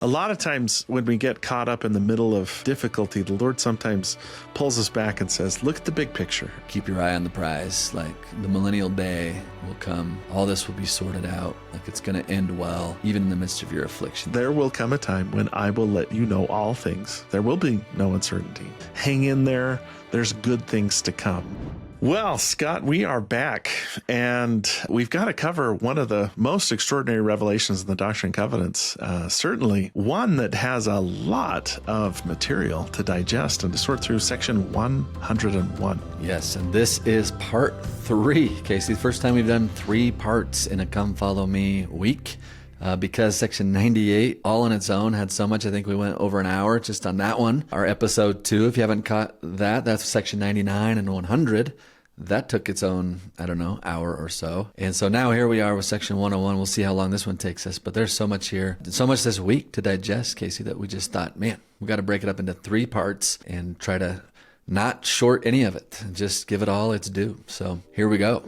A lot of times when we get caught up in the middle of difficulty, the Lord sometimes pulls us back and says, look at the big picture. Keep your eye on the prize. Like the millennial day will come. All this will be sorted out. Like it's going to end well, even in the midst of your affliction. There will come a time when I will let you know all things. There will be no uncertainty. Hang in there. There's good things to come. Well, Scott, we are back, and we've got to cover one of the most extraordinary revelations in the Doctrine and Covenants, certainly one that has a lot of material to digest and to sort through, section 101. Yes, and this is part 3. Casey, the first time we've done 3 parts in a Come Follow Me week. Because section 98 all on its own had so much. I think we went over an hour just on that one. Our episode 2, if you haven't caught that, that's section 99 and 100. That took its own, hour or so. And so now here we are with section 101. We'll see how long this one takes us. But there's so much here, so much this week to digest, Casey, that we just thought, man, we got to break it up into 3 parts and try to not short any of it. Just give it all its due. So here we go.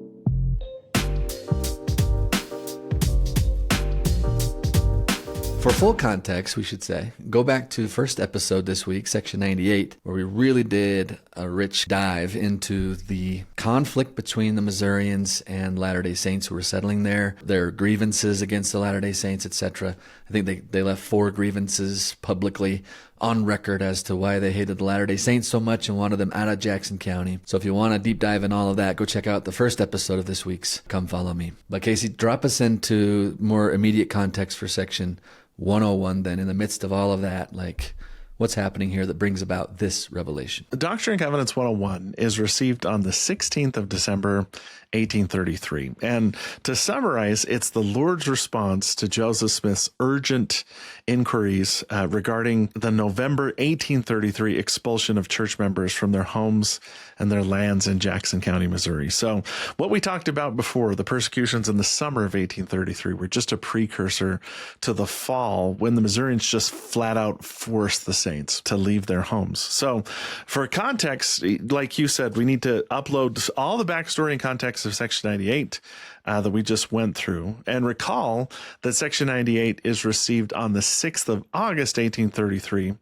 For full context, we should say, go back to the first episode this week, section 98, where we really did a rich dive into the conflict between the Missourians and Latter-day Saints who were settling there, their grievances against the Latter-day Saints, etc. I think they left 4 grievances publicly on record as to why they hated the Latter-day Saints so much and wanted them out of Jackson County. So if you want to deep dive in all of that, go check out the first episode of this week's Come Follow Me. But Casey, drop us into more immediate context for section 101 then, in the midst of all of that, like what's happening here that brings about this revelation? Doctrine and Covenants 101 is received on the 16th of December, 1833. And to summarize, it's the Lord's response to Joseph Smith's urgent inquiries regarding the November 1833 expulsion of church members from their homes and their lands in Jackson County, Missouri. So what we talked about before, the persecutions in the summer of 1833, were just a precursor to the fall when the Missourians just flat out forced the saints to leave their homes. So for context, like you said, we need to upload all the backstory and context of section 98 that we just went through, and recall that section 98 is received on the 6th of August, 1833.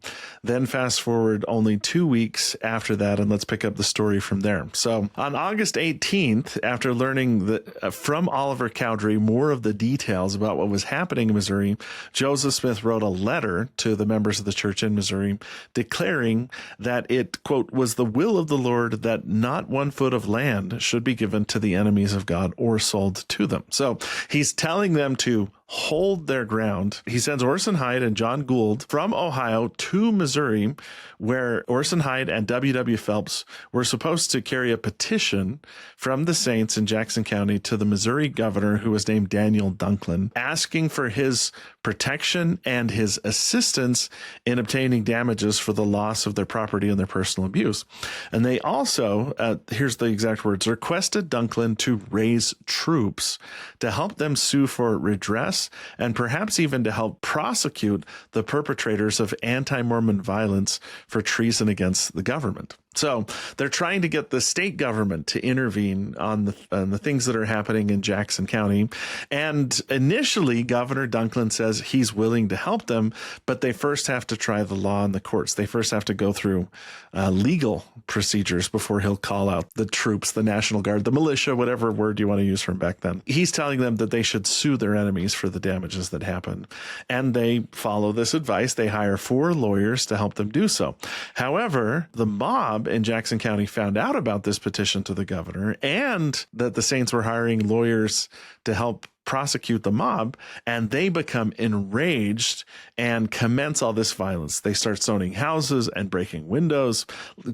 Then fast forward only 2 weeks after that, and let's pick up the story from there. So on August 18th, after learning from Oliver Cowdery more of the details about what was happening in Missouri, Joseph Smith wrote a letter to the members of the church in Missouri declaring that it, quote, was the will of the Lord that not 1 foot of land should be given to the enemies of God or sold to them. So he's telling them to hold their ground. He sends Orson Hyde and John Gould from Ohio to Missouri, where Orson Hyde and W.W. Phelps were supposed to carry a petition from the saints in Jackson County to the Missouri governor, who was named Daniel Dunklin, asking for his protection and his assistance in obtaining damages for the loss of their property and their personal abuse. And they also, here's the exact words, requested Dunklin to raise troops to help them sue for redress and perhaps even to help prosecute the perpetrators of anti-Mormon violence for treason against the government. So they're trying to get the state government to intervene on the things that are happening in Jackson County. And initially, Governor Dunklin says he's willing to help them, but they first have to try the law in the courts. They first have to go through legal procedures before he'll call out the troops, the National Guard, the militia, whatever word you want to use from back then. He's telling them that they should sue their enemies for the damages that happened. And they follow this advice. They hire 4 lawyers to help them do so. However, the mob in Jackson County found out about this petition to the governor and that the saints were hiring lawyers to help prosecute the mob, and they become enraged and commence all this violence. They start stoning houses and breaking windows,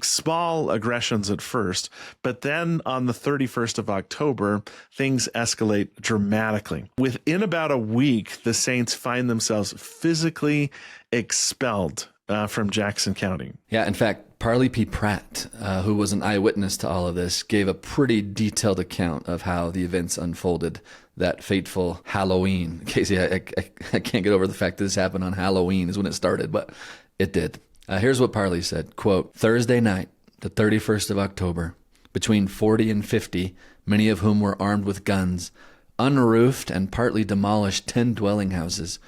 small aggressions at first, but then on the 31st of October, things escalate dramatically. Within about a week, the saints find themselves physically expelled from Jackson County. Yeah, in fact, Parley P. Pratt, who was an eyewitness to all of this, gave a pretty detailed account of how the events unfolded that fateful Halloween. Casey, I can't get over the fact that this happened on Halloween is when it started, but it did. Here's what Parley said, quote, Thursday night, the 31st of October, between 40 and 50, many of whom were armed with guns, unroofed and partly demolished 10 dwelling houses,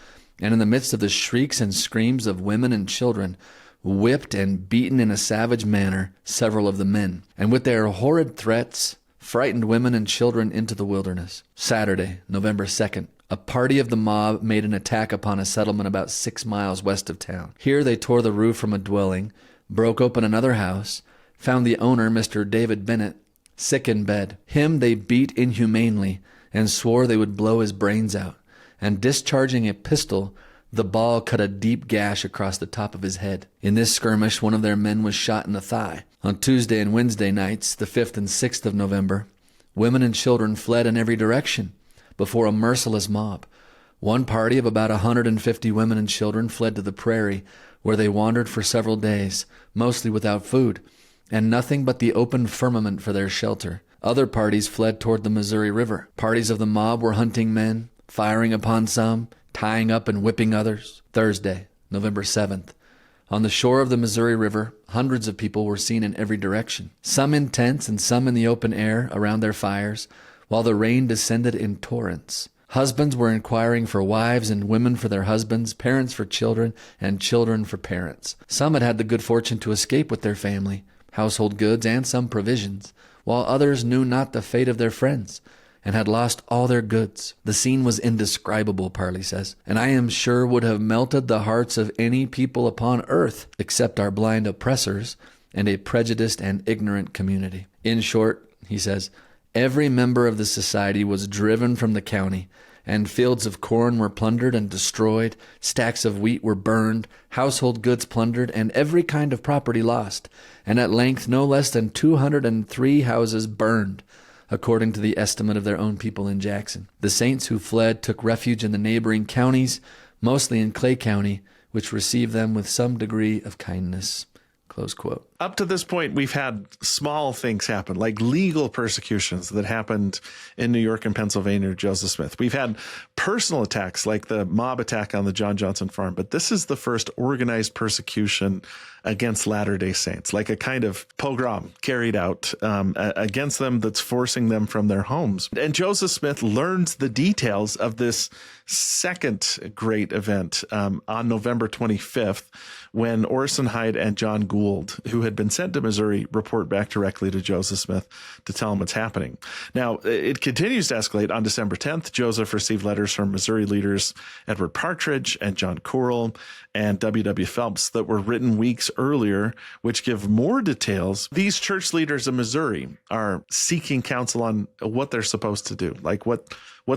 And in the midst of the shrieks and screams of women and children, whipped and beaten in a savage manner several of the men, and with their horrid threats frightened women and children into the wilderness. Saturday, November 2nd. A party of the mob made an attack upon a settlement about 6 miles west of town. Here they tore the roof from a dwelling, broke open another house, found the owner, Mr. David Bennett, sick in bed. Him they beat inhumanely and swore they would blow his brains out. And discharging a pistol, the ball cut a deep gash across the top of his head. In this skirmish, one of their men was shot in the thigh. On Tuesday and Wednesday nights, the 5th and 6th of November, women and children fled in every direction before a merciless mob. One party of about 150 women and children fled to the prairie, where they wandered for several days, mostly without food, and nothing but the open firmament for their shelter. Other parties fled toward the Missouri River. Parties of the mob were hunting men, firing upon some, tying up and whipping others. Thursday, November 7th. On the shore of the Missouri River, hundreds of people were seen in every direction, some in tents and some in the open air around their fires, while the rain descended in torrents. Husbands were inquiring for wives and women for their husbands, parents for children, and children for parents. Some had had the good fortune to escape with their family, household goods, and some provisions, while others knew not the fate of their friends, and had lost all their goods. The scene was indescribable, Parley says, and I am sure would have melted the hearts of any people upon earth, except our blind oppressors and a prejudiced and ignorant community. In short, he says, every member of the society was driven from the county, and fields of corn were plundered and destroyed, stacks of wheat were burned, household goods plundered, and every kind of property lost, and at length no less than 203 houses burned, according to the estimate of their own people in Jackson. The saints who fled took refuge in the neighboring counties, mostly in Clay County, which received them with some degree of kindness. Close quote. Up to this point, we've had small things happen, like legal persecutions that happened in New York and Pennsylvania to Joseph Smith. We've had personal attacks, like the mob attack on the John Johnson farm. But this is the first organized persecution against Latter-day Saints, like a kind of pogrom carried out against them that's forcing them from their homes. And Joseph Smith learns the details of this second great event on November 25th, when Orson Hyde and John Gould, who had been sent to Missouri, report back directly to Joseph Smith to tell him what's happening. Now, it continues to escalate. On December 10th, Joseph received letters from Missouri leaders Edward Partridge and John Corll and W.W. Phelps that were written weeks earlier, which give more details. These church leaders in Missouri are seeking counsel on what they're supposed to do, like what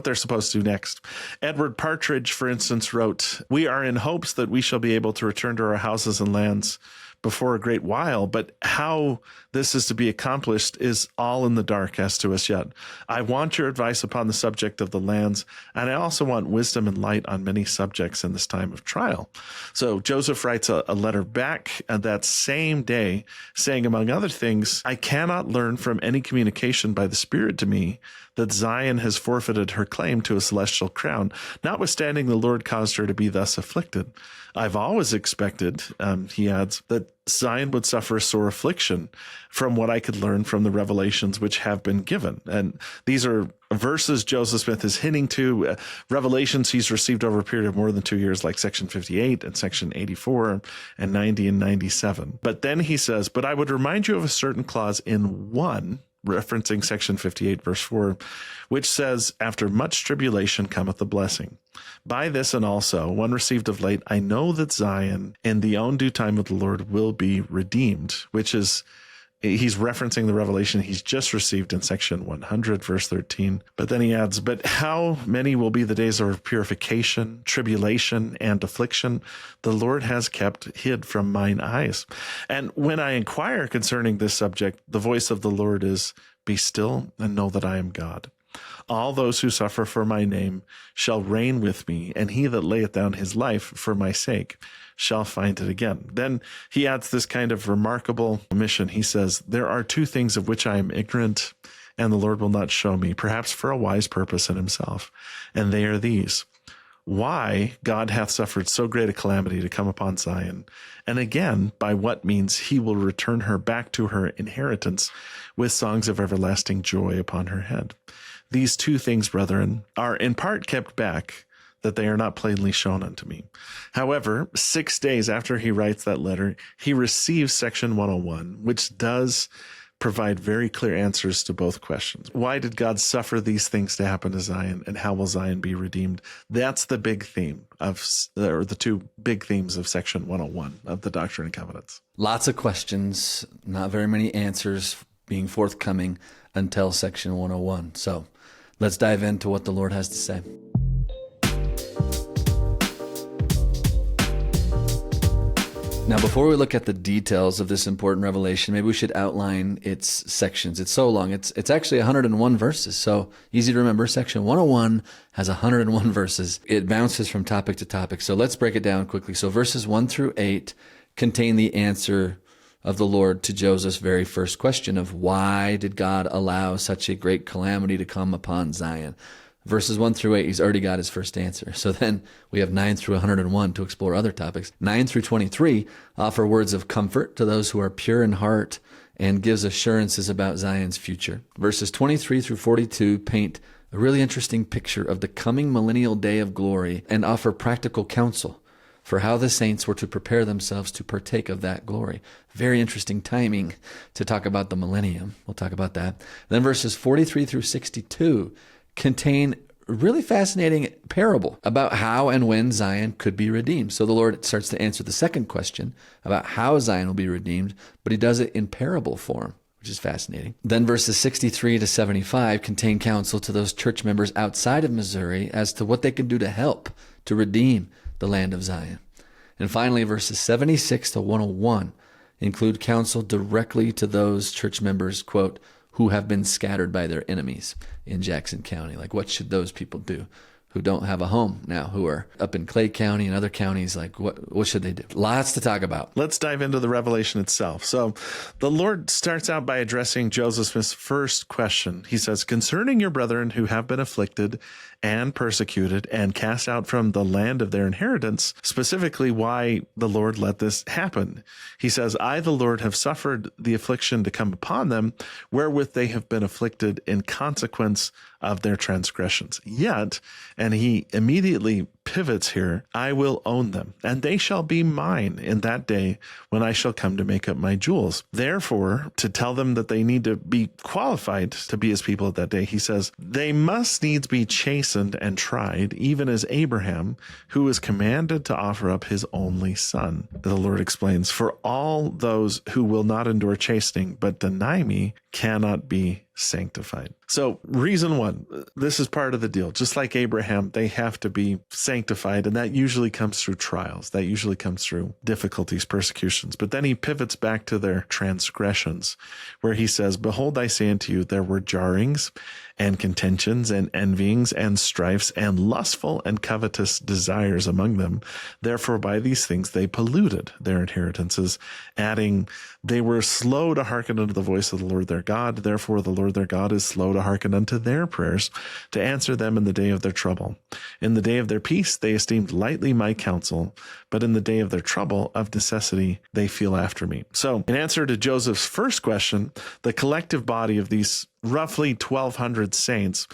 they're supposed to do next. Edward Partridge, for instance, wrote, "We are in hopes that we shall be able to return to our houses and lands before a great while, but how this is to be accomplished is all in the dark as to us yet. I want your advice upon the subject of the lands, and I also want wisdom and light on many subjects in this time of trial." So Joseph writes a letter back that same day saying, among other things, "I cannot learn from any communication by the Spirit to me that Zion has forfeited her claim to a celestial crown, notwithstanding the Lord caused her to be thus afflicted. I've always expected," he adds, "that Zion would suffer a sore affliction from what I could learn from the revelations which have been given." And these are verses Joseph Smith is hinting to, revelations he's received over a period of more than 2 years, like section 58 and section 84 and 90 and 97. But then he says, "But I would remind you of a certain clause in 1, referencing section 58, verse 4, which says, 'After much tribulation cometh the blessing. By this and also, one received of late, I know that Zion in the own due time of the Lord will be redeemed,'" which is, he's referencing the revelation he's just received in section 100, verse 13. But then he adds, "But how many will be the days of purification, tribulation, and affliction the Lord has kept hid from mine eyes? And when I inquire concerning this subject, the voice of the Lord is, 'Be still and know that I am God. All those who suffer for my name shall reign with me, and he that layeth down his life for my sake shall find it again.'" Then he adds this kind of remarkable omission. He says, "There are 2 things of which I am ignorant, and the Lord will not show me, perhaps for a wise purpose in himself. And they are these: why God hath suffered so great a calamity to come upon Zion, and again, by what means he will return her back to her inheritance with songs of everlasting joy upon her head. These 2 things, brethren, are in part kept back, that they are not plainly shown unto me. However, 6 days after he writes that letter, he receives section 101, which does provide very clear answers to both questions. Why did God suffer these things to happen to Zion, and how will Zion be redeemed? That's the big theme or the two big themes of section 101 of the Doctrine and Covenants. Lots of questions, not very many answers being forthcoming until section 101. So let's dive into what the Lord has to say. Now, before we look at the details of this important revelation, maybe we should outline its sections. It's so long. It's actually 101 verses, so easy to remember. Section 101 has 101 verses. It bounces from topic to topic. So let's break it down quickly. So verses 1 through 8 contain the answer of the Lord to Joseph's very first question of why did God allow such a great calamity to come upon Zion? Verses 1 through 8, he's already got his first answer. So then we have 9 through 101 to explore other topics. 9 through 23 offer words of comfort to those who are pure in heart and gives assurances about Zion's future. Verses 23 through 42 paint a really interesting picture of the coming millennial day of glory and offer practical counsel for how the saints were to prepare themselves to partake of that glory. Very interesting timing to talk about the millennium. We'll talk about that. Then verses 43 through 62 contain a really fascinating parable about how and when Zion could be redeemed. So the Lord starts to answer the second question about how Zion will be redeemed, but he does it in parable form, which is fascinating. Then verses 63 to 75 contain counsel to those church members outside of Missouri as to what they can do to help to redeem the land of Zion. And finally, verses 76 to 101 include counsel directly to those church members, quote, who have been scattered by their enemies in Jackson County. Like, what should those people do who don't have a home now, who are up in Clay County and other counties? Like, what should they do? Lots to talk about. Let's dive into the revelation itself. So the Lord starts out by addressing Joseph Smith's first question. He says, concerning your brethren who have been afflicted and persecuted and cast out from the land of their inheritance, specifically why the Lord let this happen. He says, I, the Lord, have suffered the affliction to come upon them, wherewith they have been afflicted in consequence of their transgressions. Yet, and he immediately pivots here, I will own them, and they shall be mine in that day when I shall come to make up my jewels. Therefore, to tell them that they need to be qualified to be his people at that day, he says, they must needs be chastened and tried, even as Abraham, who was commanded to offer up his only son. The Lord explains, for all those who will not endure chastening, but deny me, cannot be sanctified. So reason one, this is part of the deal. Just like Abraham, they have to be sanctified, and that usually comes through trials. That usually comes through difficulties, persecutions. But then he pivots back to their transgressions, where he says, behold, I say unto you, there were jarrings and contentions and envyings and strifes and lustful and covetous desires among them. Therefore, by these things they polluted their inheritances, adding, they were slow to hearken unto the voice of the Lord their God. Therefore, the Lord their God is slow to hearken unto their prayers, to answer them in the day of their trouble. In the day of their peace, they esteemed lightly my counsel, but in the day of their trouble, of necessity, they feel after me. So, in answer to Joseph's first question, the collective body of these roughly 1,200 saints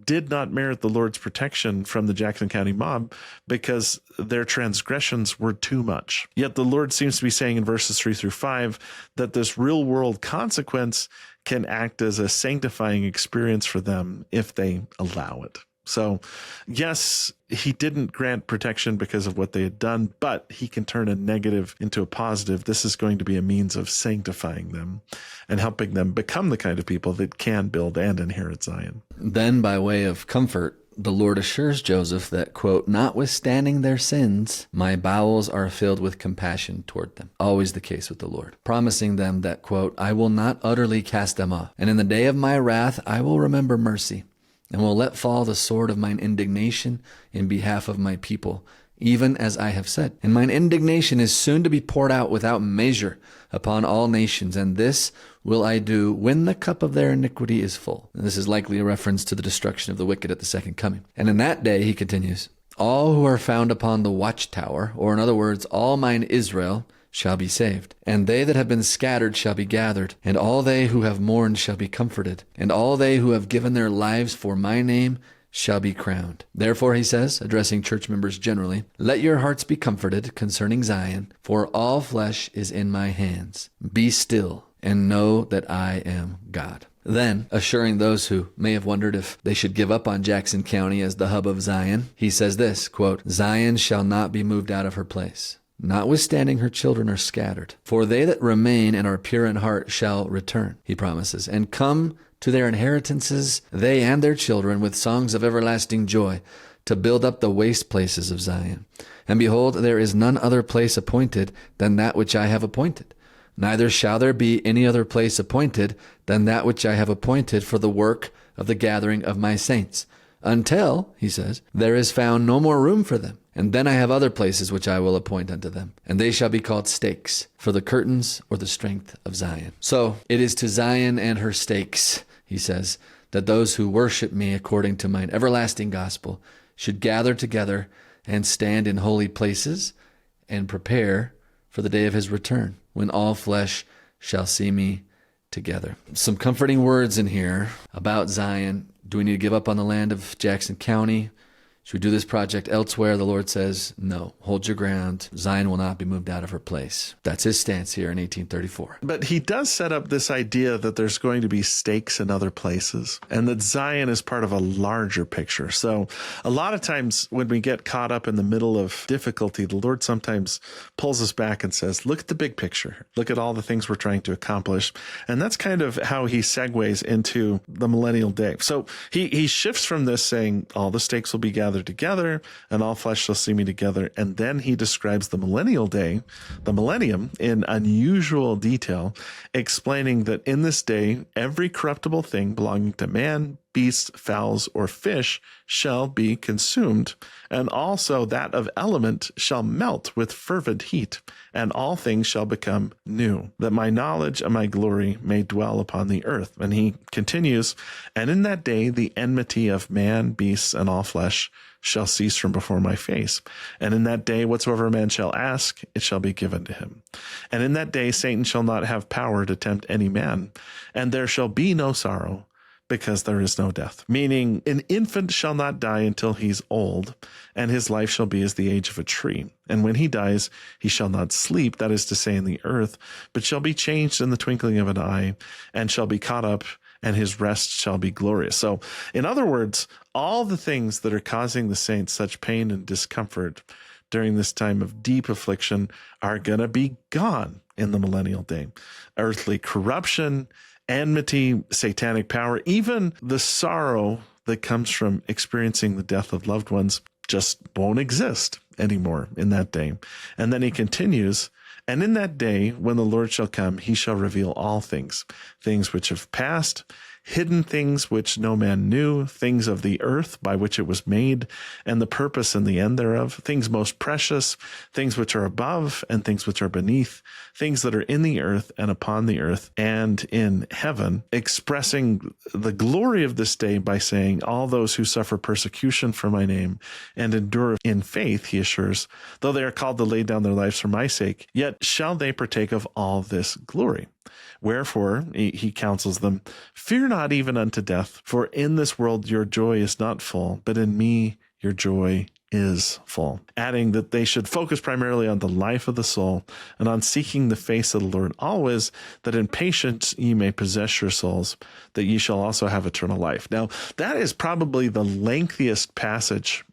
did not merit the Lord's protection from the Jackson County mob because their transgressions were too much. Yet the Lord seems to be saying in verses 3 through 5 that this real world consequence can act as a sanctifying experience for them if they allow it. So, yes, he didn't grant protection because of what they had done, but he can turn a negative into a positive. This is going to be a means of sanctifying them and helping them become the kind of people that can build and inherit Zion. Then, by way of comfort, the Lord assures Joseph that, quote, notwithstanding their sins, my bowels are filled with compassion toward them. Always the case with the Lord. Promising them that, quote, I will not utterly cast them off. And in the day of my wrath, I will remember mercy, and will let fall the sword of mine indignation in behalf of my people, even as I have said. And mine indignation is soon to be poured out without measure upon all nations, and this will I do when the cup of their iniquity is full. And this is likely a reference to the destruction of the wicked at the second coming. And in that day, he continues, all who are found upon the watchtower, or in other words, all mine Israel, shall be saved. And they that have been scattered shall be gathered, and all they who have mourned shall be comforted, and all they who have given their lives for my name shall be crowned. Therefore, he says, addressing church members generally, let your hearts be comforted concerning Zion, for all flesh is in my hands. Be still and know that I am God. Then, assuring those who may have wondered if they should give up on Jackson County as the hub of Zion, he says this, quote, Zion shall not be moved out of her place, notwithstanding her children are scattered. For they that remain and are pure in heart shall return, he promises, and come to their inheritances, they and their children, with songs of everlasting joy, to build up the waste places of Zion. And behold, there is none other place appointed than that which I have appointed. Neither shall there be any other place appointed than that which I have appointed for the work of the gathering of my saints, until, he says, there is found no more room for them. And then I have other places which I will appoint unto them, and they shall be called stakes for the curtains or the strength of Zion. So it is to Zion and her stakes, he says, that those who worship me according to mine everlasting gospel should gather together and stand in holy places and prepare for the day of his return, when all flesh shall see me together. Some comforting words in here about Zion. Do we need to give up on the land of Jackson County? Should we do this project elsewhere? The Lord says, no, hold your ground. Zion will not be moved out of her place. That's his stance here in 1834. But he does set up this idea that there's going to be stakes in other places and that Zion is part of a larger picture. So a lot of times when we get caught up in the middle of difficulty, the Lord sometimes pulls us back and says, look at the big picture. Look at all the things we're trying to accomplish. And that's kind of how he segues into the millennial day. So he shifts from this saying all the stakes will be gathered together and all flesh shall see me together. And then he describes the millennial day, the millennium, in unusual detail, explaining that in this day, every corruptible thing belonging to man, beasts, fowls, or fish shall be consumed, and also that of element shall melt with fervent heat, and all things shall become new, that my knowledge and my glory may dwell upon the earth. And he continues, and in that day the enmity of man, beasts, and all flesh shall cease from before my face. And in that day whatsoever a man shall ask, it shall be given to him. And in that day Satan shall not have power to tempt any man, and there shall be no sorrow, because there is no death. Meaning, an infant shall not die until he's old, and his life shall be as the age of a tree. And when he dies, he shall not sleep, that is to say, in the earth, but shall be changed in the twinkling of an eye, and shall be caught up, and his rest shall be glorious. So, in other words, all the things that are causing the saints such pain and discomfort during this time of deep affliction are going to be gone in the millennial day. Earthly corruption, enmity, satanic power, even the sorrow that comes from experiencing the death of loved ones just won't exist anymore in that day. And then he continues, and in that day, when the Lord shall come, he shall reveal all things, things which have passed, hidden things which no man knew, things of the earth by which it was made, and the purpose and the end thereof, things most precious, things which are above and things which are beneath, things that are in the earth and upon the earth and in heaven, expressing the glory of this day by saying, all those who suffer persecution for my name and endure in faith, he assures, though they are called to lay down their lives for my sake, yet shall they partake of all this glory. Wherefore, he counsels them, fear not even unto death, for in this world your joy is not full, but in me your joy is full. Adding that they should focus primarily on the life of the soul and on seeking the face of the Lord always, that in patience ye may possess your souls, that ye shall also have eternal life. Now, that is probably the lengthiest passage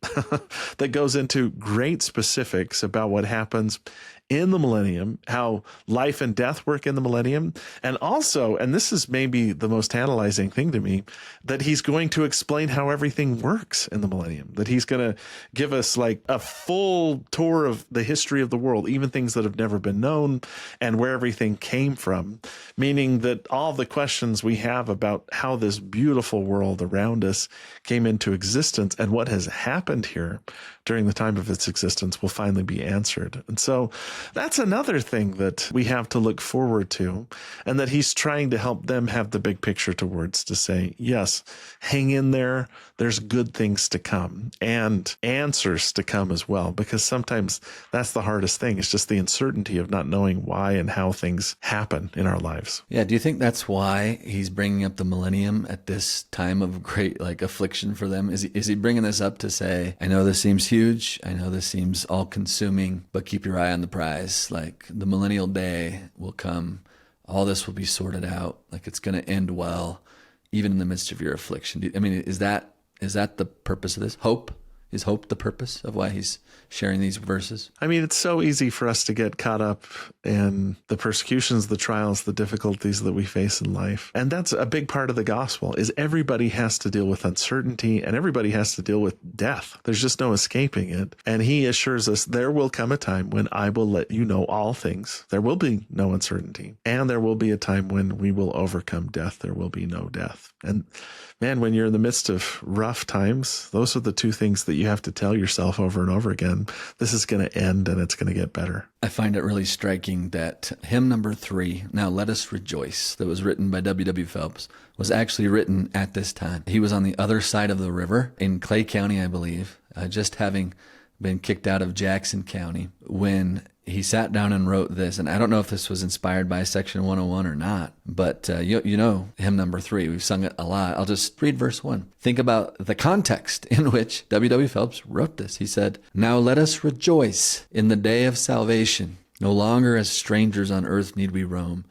that goes into great specifics about what happens in the millennium, how life and death work in the millennium, and also, and this is maybe the most tantalizing thing to me, that he's going to explain how everything works in the millennium, that he's going to give us like a full tour of the history of the world, even things that have never been known, and where everything came from, meaning that all the questions we have about how this beautiful world around us came into existence and what has happened here during the time of its existence will finally be answered. And so that's another thing that we have to look forward to, and that he's trying to help them have the big picture towards, to say, yes, hang in there. There's good things to come and answers to come as well, because sometimes that's the hardest thing. It's just the uncertainty of not knowing why and how things happen in our lives. Yeah. Do you think that's why he's bringing up the millennium at this time of great affliction for them? Is he bringing this up to say, I know this seems huge. I know this seems all consuming, but keep your eye on the prize. Like the millennial day will come. All this will be sorted out. Like it's going to end well, even in the midst of your affliction. I mean, is that the purpose of this? Hope? Is hope the purpose of why he's sharing these verses? I mean, it's so easy for us to get caught up in the persecutions, the trials, the difficulties that we face in life. And that's a big part of the gospel, is everybody has to deal with uncertainty and everybody has to deal with death. There's just no escaping it. And he assures us there will come a time when I will let you know all things. There will be no uncertainty. And there will be a time when we will overcome death. There will be no death. And man, when you're in the midst of rough times, those are the two things that you have to tell yourself over and over again. This is going to end and it's going to get better. I find it really striking that hymn number 3, Now Let Us Rejoice, that was written by W.W. Phelps, was actually written at this time. He was on the other side of the river in Clay County, I believe, just having been kicked out of Jackson County when he sat down and wrote this. And I don't know if this was inspired by Section 101 or not, but you know hymn number 3. We've sung it a lot. I'll just read verse 1. Think about the context in which W.W. Phelps wrote this. He said, Now let us rejoice in the day of salvation. No longer as strangers on earth need we roam.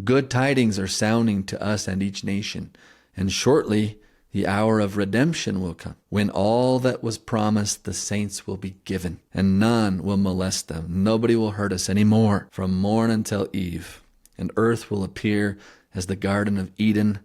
Good tidings are sounding to us and each nation. And shortly the hour of redemption will come, when all that was promised the saints will be given, and none will molest them. Nobody will hurt us anymore from morn until eve. And earth will appear as the Garden of Eden,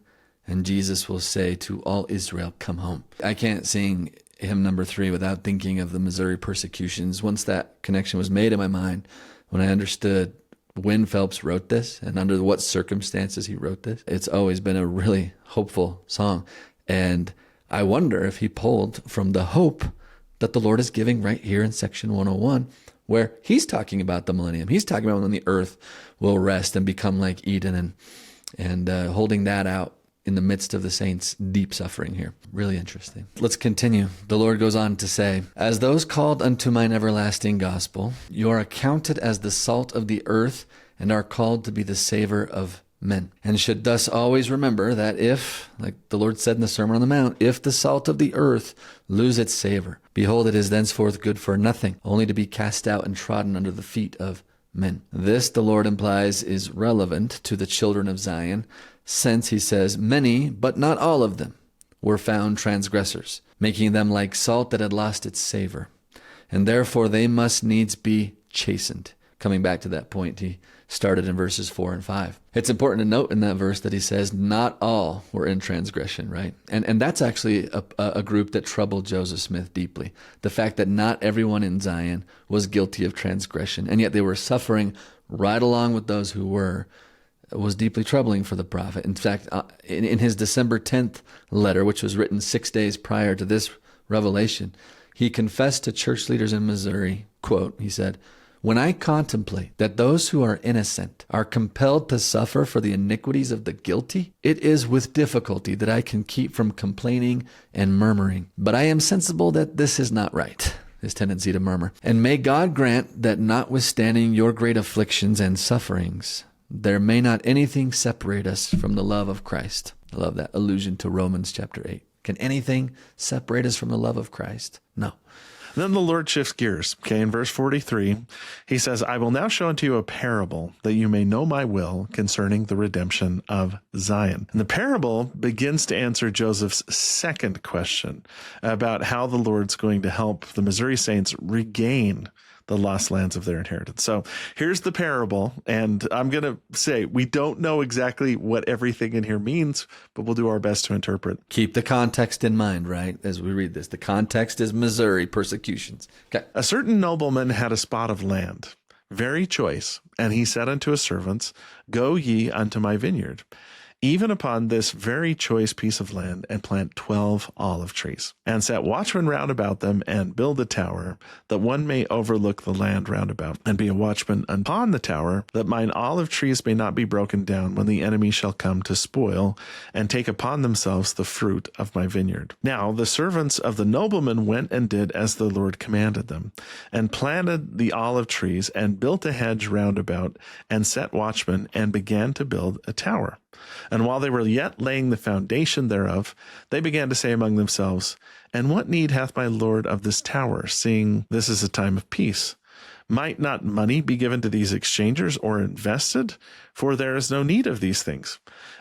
and Jesus will say to all Israel, come home. I can't sing hymn number 3 without thinking of the Missouri persecutions. Once that connection was made in my mind, when I understood when Phelps wrote this and under what circumstances he wrote this, it's always been a really hopeful song. And I wonder if he pulled from the hope that the Lord is giving right here in section 101, where he's talking about the millennium. He's talking about when the earth will rest and become like Eden, and holding that out in the midst of the saints' deep suffering here. Really interesting. Let's continue. The Lord goes on to say, As those called unto mine everlasting gospel, you are accounted as the salt of the earth and are called to be the savor of men, and should thus always remember that if, like the Lord said in the Sermon on the Mount, if the salt of the earth lose its savor, behold, it is thenceforth good for nothing, only to be cast out and trodden under the feet of men. This, the Lord implies, is relevant to the children of Zion, since he says, many, but not all of them, were found transgressors, making them like salt that had lost its savor, and therefore they must needs be chastened. Coming back to that point, he started in verses 4 and 5. It's important to note in that verse that he says, not all were in transgression, right? And that's actually a group that troubled Joseph Smith deeply. The fact that not everyone in Zion was guilty of transgression, and yet they were suffering right along with those who were, was deeply troubling for the prophet. In fact, in his December 10th letter, which was written 6 days prior to this revelation, he confessed to church leaders in Missouri, quote, he said, When I contemplate that those who are innocent are compelled to suffer for the iniquities of the guilty, it is with difficulty that I can keep from complaining and murmuring. But I am sensible that this is not right, this tendency to murmur. And may God grant that notwithstanding your great afflictions and sufferings, there may not anything separate us from the love of Christ. I love that allusion to Romans chapter 8. Can anything separate us from the love of Christ? No. Then the Lord shifts gears. Okay, in verse 43, he says, I will now show unto you a parable that you may know my will concerning the redemption of Zion. And the parable begins to answer Joseph's second question about how the Lord's going to help the Missouri saints regain the lost lands of their inheritance. So here's the parable, and I'm going to say we don't know exactly what everything in here means, but we'll do our best to interpret. Keep the context in mind, right, as we read this. The context is Missouri persecutions. Okay. A certain nobleman had a spot of land, very choice, and he said unto his servants, Go ye unto my vineyard. even upon this very choice piece of land, and plant 12 olive trees, and set watchmen round about them, and build a tower, that one may overlook the land round about, and be a watchman upon the tower, that mine olive trees may not be broken down when the enemy shall come to spoil, and take upon themselves the fruit of my vineyard. Now the servants of the nobleman went and did as the Lord commanded them, and planted the olive trees, and built a hedge round about, and set watchmen, and began to build a tower. And while they were yet laying the foundation thereof, they began to say among themselves, And what need hath my Lord of this tower, seeing this is a time of peace? Might not money be given to these exchangers, or invested? For there is no need of these things.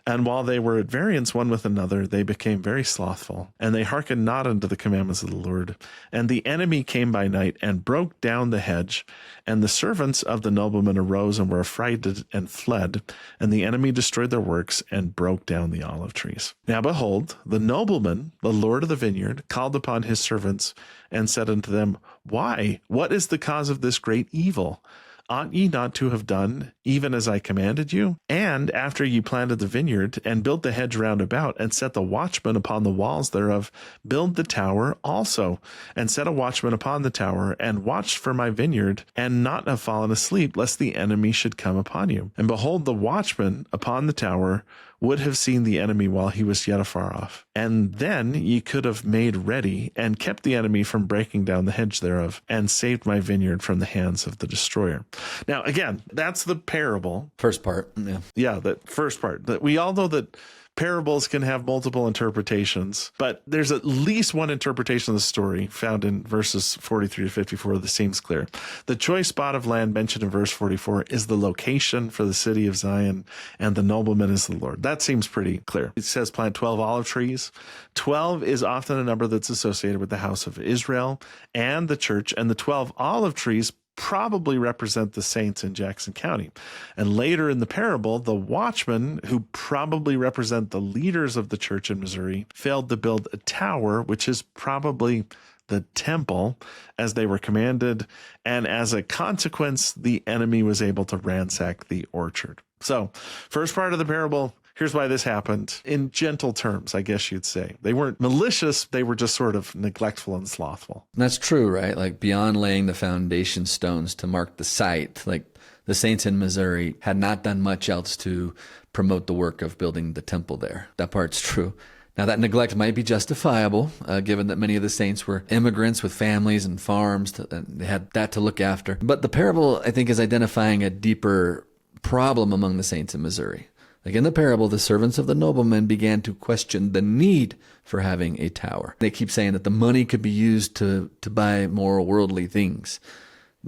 And while they were at variance one with another, they became very slothful, and they hearkened not unto the commandments of the Lord. And the enemy came by night, and broke down the hedge. And the servants of the nobleman arose, and were affrighted, and fled. And the enemy destroyed their works, and broke down the olive trees. Now behold, the nobleman, the lord of the vineyard, called upon his servants, and said unto them, Why? What is the cause of this great evil? Ought ye not to have done even as I commanded you? And after ye planted the vineyard, and built the hedge round about, and set the watchman upon the walls thereof, build the tower also, and set a watchman upon the tower, and watched for my vineyard, and not have fallen asleep, lest the enemy should come upon you. And behold, the watchman upon the tower would have seen the enemy while he was yet afar off. And then ye could have made ready, and kept the enemy from breaking down the hedge thereof, and saved my vineyard from the hands of the destroyer. Now, again, that's the parable. First part. Yeah. Yeah, that first part. That we all know that parables can have multiple interpretations, but there's at least one interpretation of the story found in verses 43 to 54 that seems clear. The choice spot of land mentioned in verse 44 is the location for the city of Zion, and the nobleman is the Lord. That seems pretty clear. It says plant 12 olive trees. 12 is often a number that's associated with the house of Israel and the church, and the 12 olive trees probably represent the saints in Jackson County. And later in the parable, the watchmen, who probably represent the leaders of the church in Missouri, failed to build a tower, which is probably the temple, as they were commanded. And as a consequence, the enemy was able to ransack the orchard. So, first part of the parable, here's why this happened. In gentle terms, I guess you'd say. They weren't malicious, they were just sort of neglectful and slothful. And that's true, right? Like beyond laying the foundation stones to mark the site, like the saints in Missouri had not done much else to promote the work of building the temple there. That part's true. Now, that neglect might be justifiable, given that many of the saints were immigrants with families and farms, and they had that to look after. But the parable, I think, is identifying a deeper problem among the saints in Missouri. Like in the parable, the servants of the nobleman began to question the need for having a tower. They keep saying that the money could be used to buy more worldly things.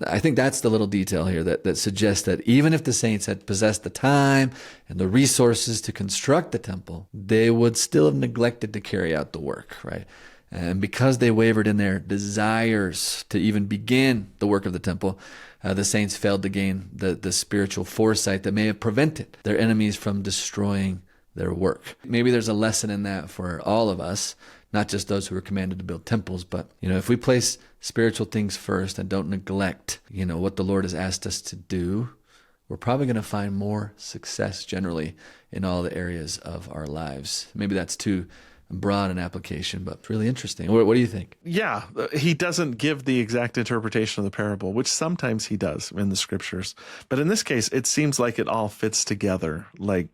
I think that's the little detail here that suggests that even if the saints had possessed the time and the resources to construct the temple, they would still have neglected to carry out the work, right? And because they wavered in their desires to even begin the work of the temple, the saints failed to gain the spiritual foresight that may have prevented their enemies from destroying their work. Maybe there's a lesson in that for all of us, not just those who are commanded to build temples, but, if we place spiritual things first and don't neglect, what the Lord has asked us to do, we're probably going to find more success generally in all the areas of our lives. Maybe that's too broad an application, but it's really interesting. What do you think? Yeah, he doesn't give the exact interpretation of the parable, which sometimes he does in the scriptures. But in this case, it seems like it all fits together. Like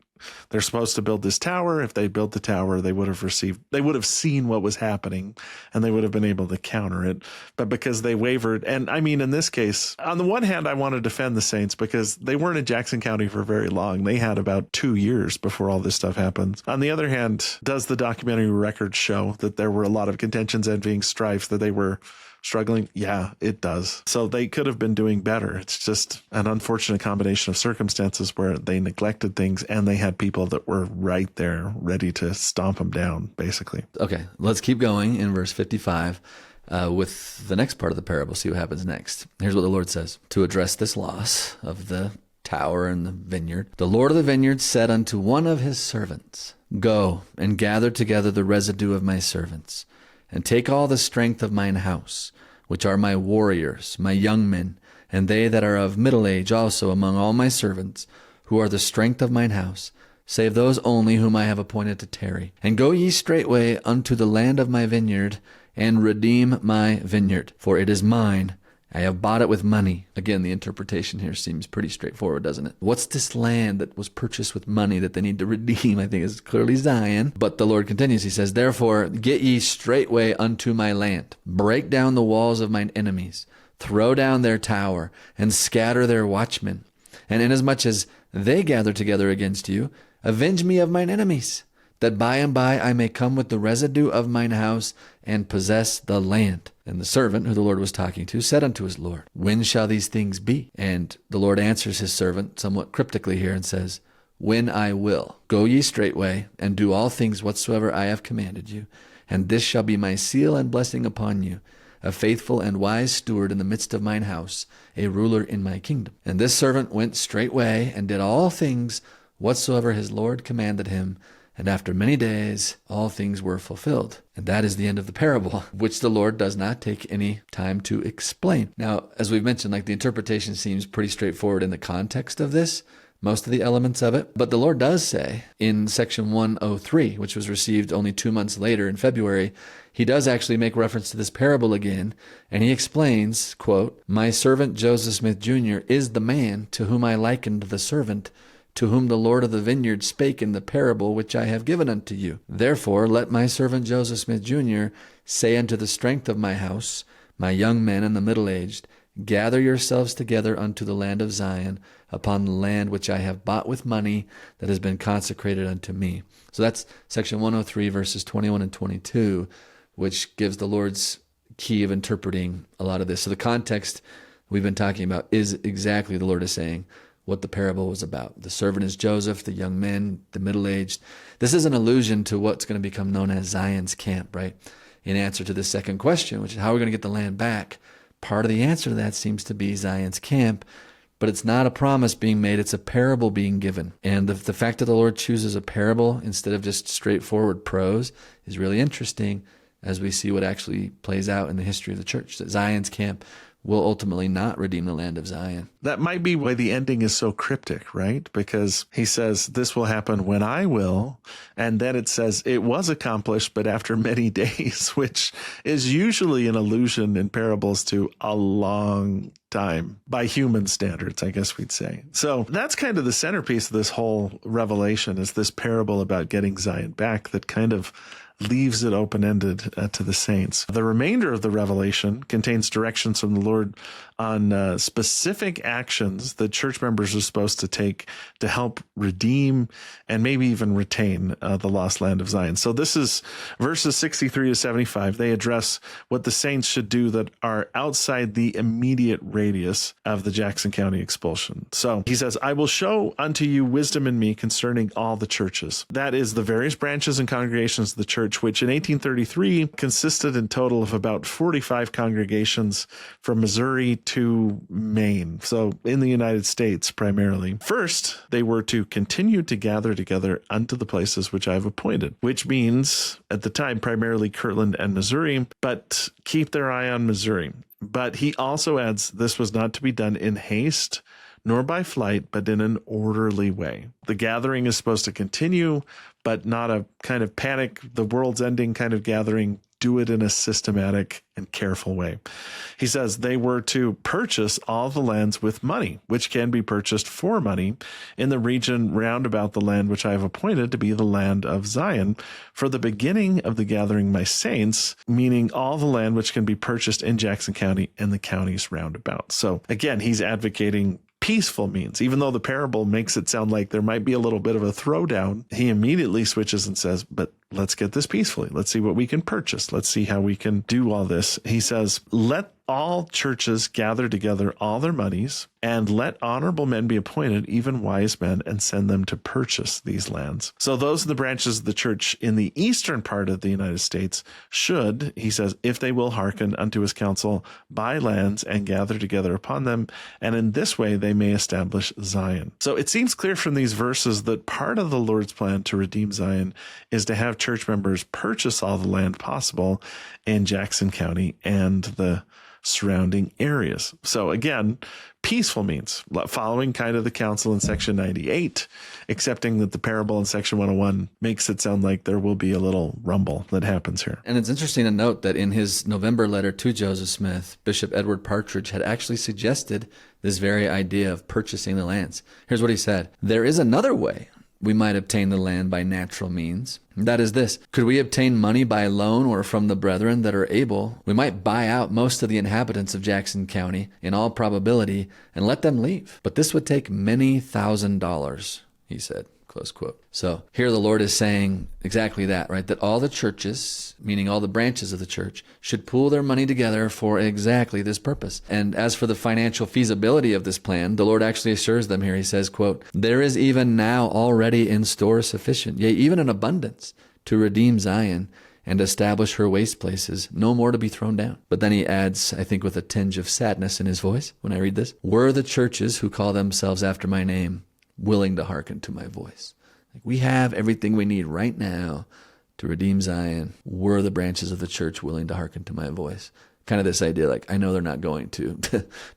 they're supposed to build this tower. If they built the tower, they would have seen what was happening, and they would have been able to counter it. But because they wavered, and I mean, in this case, on the one hand, I want to defend the saints because they weren't in Jackson County for very long. They had about 2 years before all this stuff happened. On the other hand, does the documentary record show that there were a lot of contentions, envying, strife, that they were struggling? Yeah, it does. So they could have been doing better. It's just an unfortunate combination of circumstances where they neglected things and they had people that were right there ready to stomp them down, basically. Okay, let's keep going in verse 55 with the next part of the parable, see what happens next. Here's what the Lord says. To address this loss of the tower and the vineyard, the Lord of the vineyard said unto one of his servants, Go and gather together the residue of my servants, and take all the strength of mine house, which are my warriors, my young men, and they that are of middle age also among all my servants, who are the strength of mine house, save those only whom I have appointed to tarry. And go ye straightway unto the land of my vineyard, and redeem my vineyard, for it is mine. I have bought it with money. Again, the interpretation here seems pretty straightforward, doesn't it? What's this land that was purchased with money that they need to redeem? I think it's clearly Zion. But the Lord continues. He says, therefore, get ye straightway unto my land. Break down the walls of mine enemies. Throw down their tower, and scatter their watchmen. And inasmuch as they gather together against you, avenge me of mine enemies, that by and by I may come with the residue of mine house and possess the land. And the servant, who the Lord was talking to, said unto his Lord, when shall these things be? And the Lord answers his servant somewhat cryptically here and says, when I will. Go ye straightway, and do all things whatsoever I have commanded you. And this shall be my seal and blessing upon you, a faithful and wise steward in the midst of mine house, a ruler in my kingdom. And this servant went straightway, and did all things whatsoever his Lord commanded him. And after many days, all things were fulfilled. And that is the end of the parable, which the Lord does not take any time to explain. Now, as we've mentioned, the interpretation seems pretty straightforward in the context of this, most of the elements of it. But the Lord does say in section 103, which was received only 2 months later in February, he does actually make reference to this parable again. And he explains, quote, my servant Joseph Smith Jr. is the man to whom I likened the servant, to whom the Lord of the vineyard spake in the parable which I have given unto you. Therefore let my servant Joseph Smith Jr. say unto the strength of my house, my young men and the middle-aged, gather yourselves together unto the land of Zion, upon the land which I have bought with money, that has been consecrated unto me. So that's section 103, verses 21 and 22, which gives the Lord's key of interpreting a lot of this. So the context we've been talking about is exactly the Lord is saying what the parable was about. The servant is Joseph, the young men, the middle-aged. This is an allusion to what's going to become known as Zion's camp, right? In answer to the second question, which is how are we going to get the land back? Part of the answer to that seems to be Zion's camp, but it's not a promise being made, it's a parable being given. And the fact that the Lord chooses a parable instead of just straightforward prose is really interesting as we see what actually plays out in the history of the church, that Zion's camp will ultimately not redeem the land of Zion. That might be why the ending is so cryptic, right? Because he says, this will happen when I will. And then it says it was accomplished, but after many days, which is usually an allusion in parables to a long time by human standards, I guess we'd say. So that's kind of the centerpiece of this whole revelation, is this parable about getting Zion back that kind of leaves it open-ended to the saints. The remainder of the revelation contains directions from the Lord on specific actions that church members are supposed to take to help redeem and maybe even retain the lost land of Zion. So this is verses 63 to 75. They address what the saints should do that are outside the immediate radius of the Jackson County expulsion. So he says, I will show unto you wisdom in me concerning all the churches. That is the various branches and congregations of the church, which in 1833 consisted in total of about 45 congregations from Missouri to Maine. So in the United States primarily. First, they were to continue to gather together unto the places which I have appointed, which means at the time primarily Kirtland and Missouri, but keep their eye on Missouri. But he also adds this was not to be done in haste, nor by flight, but in an orderly way. The gathering is supposed to continue, but not a kind of panic, the world's ending kind of gathering. Do it in a systematic and careful way. He says they were to purchase all the lands with money, which can be purchased for money in the region round about the land which I have appointed to be the land of Zion, for the beginning of the gathering my saints, meaning all the land which can be purchased in Jackson County and the counties round about. So again, he's advocating peaceful means. Even though the parable makes it sound like there might be a little bit of a throwdown, he immediately switches and says, but let's get this peacefully. Let's see what we can purchase. Let's see how we can do all this. He says, let all churches gather together all their monies, and let honorable men be appointed, even wise men, and send them to purchase these lands. So those are the branches of the church in the eastern part of the United States should, he says, if they will hearken unto his counsel, buy lands and gather together upon them, and in this way they may establish Zion. So it seems clear from these verses that part of the Lord's plan to redeem Zion is to have church members purchase all the land possible in Jackson County and the surrounding areas. So again, peaceful means following kind of the counsel in section 98, accepting that the parable in section 101 makes it sound like there will be a little rumble that happens here. And it's interesting to note that in his November letter to Joseph Smith, Bishop Edward Partridge had actually suggested this very idea of purchasing the lands. Here's what he said: "There is another way we might obtain the land by natural means. That is this: could we obtain money by loan or from the brethren that are able, we might buy out most of the inhabitants of Jackson County, in all probability, and let them leave. But this would take many $1,000s," he said. Close quote. So here the Lord is saying exactly that, right? That all the churches, meaning all the branches of the church, should pool their money together for exactly this purpose. And as for the financial feasibility of this plan, the Lord actually assures them here. He says, quote, "There is even now already in store sufficient, yea, even in abundance, to redeem Zion and establish her waste places, no more to be thrown down." But then he adds, I think with a tinge of sadness in his voice when I read this, "Were the churches who call themselves after my name willing to hearken to my voice." Like, we have everything we need right now to redeem Zion. Were the branches of the church willing to hearken to my voice? Kind of this idea, like, I know they're not going to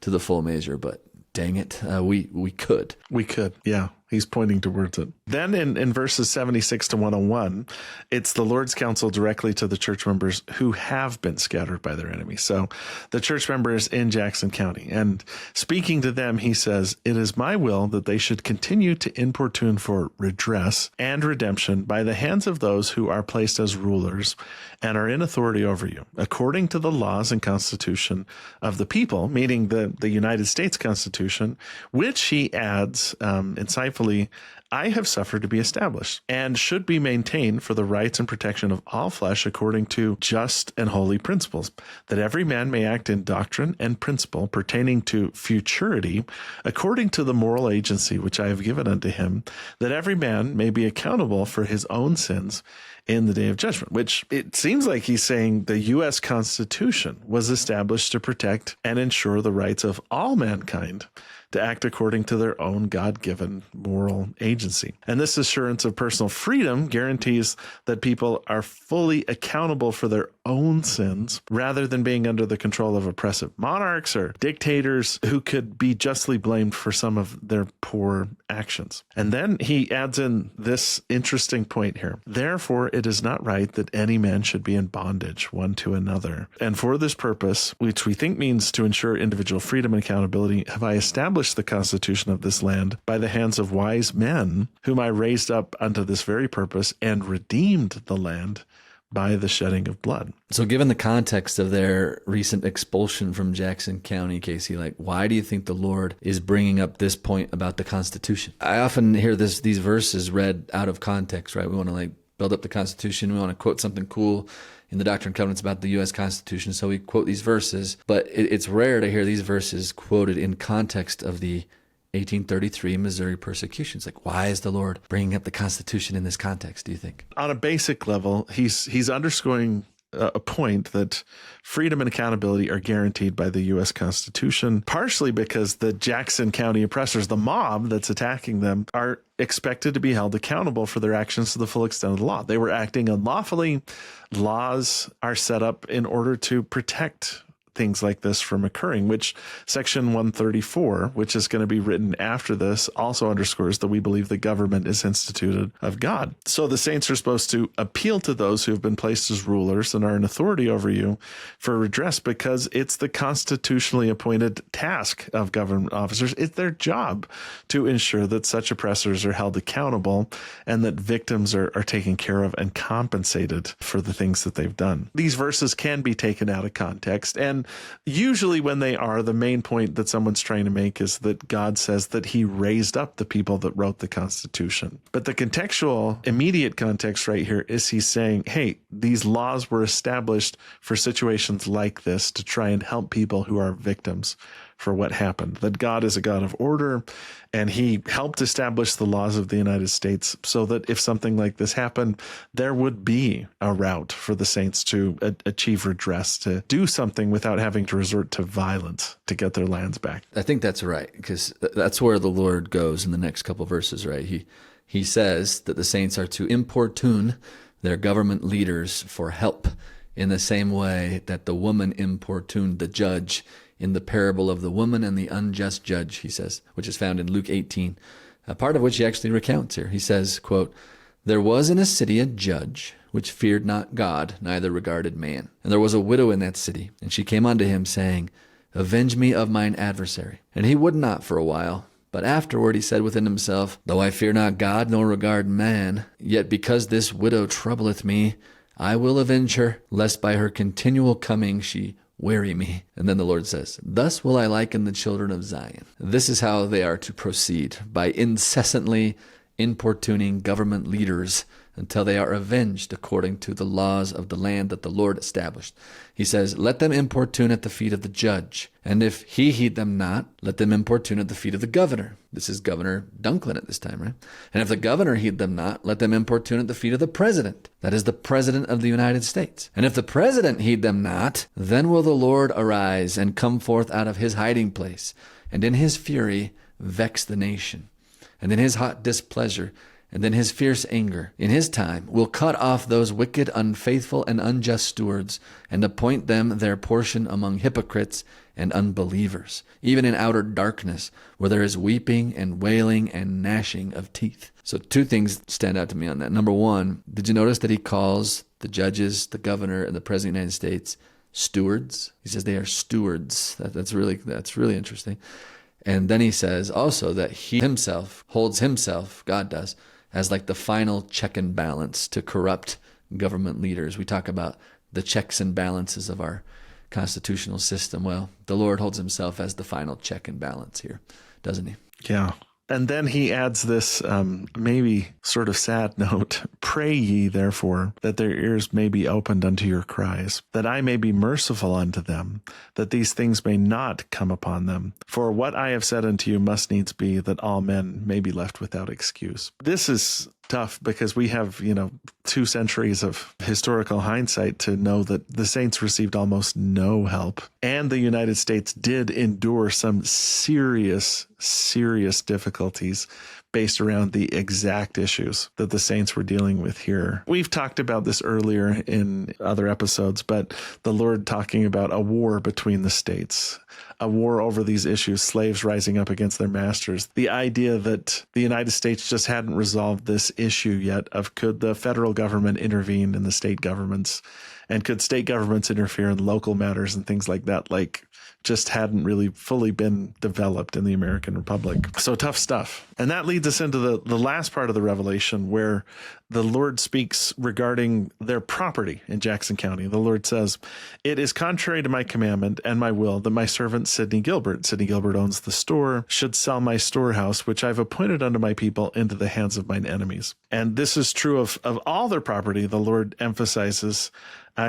the full measure, but dang it, we could. We could, yeah. He's pointing towards it. Then in verses 76 to 101, it's the Lord's counsel directly to the church members who have been scattered by their enemies. So the church members in Jackson County. And speaking to them, he says, "It is my will that they should continue to importune for redress and redemption by the hands of those who are placed as rulers and are in authority over you, according to the laws and constitution of the people," meaning the United States Constitution, which he adds insightfully, "I have suffered to be established, and should be maintained for the rights and protection of all flesh according to just and holy principles, that every man may act in doctrine and principle pertaining to futurity, according to the moral agency which I have given unto him, that every man may be accountable for his own sins in the day of judgment," which it seems like he's saying the U.S. Constitution was established to protect and ensure the rights of all mankind to act according to their own God-given moral agency. And this assurance of personal freedom guarantees that people are fully accountable for their own sins rather than being under the control of oppressive monarchs or dictators who could be justly blamed for some of their poor actions. And then he adds in this interesting point here: "Therefore, it is not right that any man should be in bondage one to another. And for this purpose, which we think means to ensure individual freedom and accountability, have I established the constitution of this land by the hands of wise men, whom I raised up unto this very purpose, and redeemed the land by the shedding of blood." So given the context of their recent expulsion from Jackson County, Casey, like, why do you think the Lord is bringing up this point about the Constitution? I often hear these verses read out of context, right? We want to build up the Constitution. We want to quote something cool in the Doctrine and Covenants about the U.S. Constitution, so we quote these verses. But it's rare to hear these verses quoted in context of the 1833 Missouri persecutions. Like, why is the Lord bringing up the Constitution in this context, do you think? On a basic level, he's underscoring a point that freedom and accountability are guaranteed by the U.S. Constitution, partially because the Jackson County oppressors, the mob that's attacking them, are expected to be held accountable for their actions to the full extent of the law. They were acting unlawfully. Laws are set up in order to protect things like this from occurring, which section 134, which is going to be written after this, also underscores that we believe the government is instituted of God. So the saints are supposed to appeal to those who have been placed as rulers and are in authority over you for redress, because it's the constitutionally appointed task of government officers. It's their job to ensure that such oppressors are held accountable and that victims are taken care of and compensated for the things that they've done. These verses can be taken out of context, and usually when they are, the main point that someone's trying to make is that God says that he raised up the people that wrote the Constitution. But the contextual, immediate context right here is he's saying, hey, these laws were established for situations like this to try and help people who are victims for what happened. That God is a God of order, and he helped establish the laws of the United States so that if something like this happened, there would be a route for the saints to achieve redress, to do something without having to resort to violence to get their lands back. I think that's right, because that's where the Lord goes in the next couple verses, right? He says that the saints are to importune their government leaders for help in the same way that the woman importuned the judge in the parable of the woman and the unjust judge, he says, which is found in Luke 18, a part of which he actually recounts here. He says, quote, "There was in a city a judge which feared not God, neither regarded man. And there was a widow in that city, and she came unto him, saying, Avenge me of mine adversary. And he would not for a while. But afterward he said within himself, Though I fear not God, nor regard man, yet because this widow troubleth me, I will avenge her, lest by her continual coming she weary me." And then the Lord says, "Thus will I liken the children of Zion." This is how they are to proceed, by incessantly importuning government leaders until they are avenged according to the laws of the land that the Lord established. He says, "Let them importune at the feet of the judge. And if he heed them not, let them importune at the feet of the governor." This is Governor Dunklin at this time, right? "And if the governor heed them not, let them importune at the feet of the president." That is the president of the United States. "And if the president heed them not, then will the Lord arise and come forth out of his hiding place, and in his fury vex the nation. And in his hot displeasure, and in his fierce anger, in his time, will cut off those wicked, unfaithful, and unjust stewards, and appoint them their portion among hypocrites and unbelievers, even in outer darkness, where there is weeping and wailing and gnashing of teeth." So two things stand out to me on that. Number one, did you notice that he calls the judges, the governor, and the president of the United States stewards? He says they are stewards. That's really interesting. And then he says also that he himself holds himself, God does, as like the final check and balance to corrupt government leaders. We talk about the checks and balances of our constitutional system. Well, the Lord holds himself as the final check and balance here, doesn't he? Yeah. And then he adds this maybe sort of sad note, "Pray ye, therefore, that their ears may be opened unto your cries, that I may be merciful unto them, that these things may not come upon them. For what I have said unto you must needs be, that all men may be left without excuse." This is tough because we have, 2 centuries of historical hindsight to know that the saints received almost no help. And the United States did endure some serious difficulties based around the exact issues that the saints were dealing with here. We've talked about this earlier in other episodes, but the Lord talking about a war between the states, a war over these issues, slaves rising up against their masters. The idea that the United States just hadn't resolved this issue yet of could the federal government intervene in the state governments, and could state governments interfere in local matters and things like that, just hadn't really fully been developed in the American Republic. So tough stuff. And that leads us into the last part of the Revelation, where the Lord speaks regarding their property in Jackson County. The Lord says, "It is contrary to my commandment and my will that my servant Sidney Gilbert owns the store, should sell my storehouse, which I've appointed unto my people, into the hands of mine enemies." And this is true of all their property. The Lord emphasizes,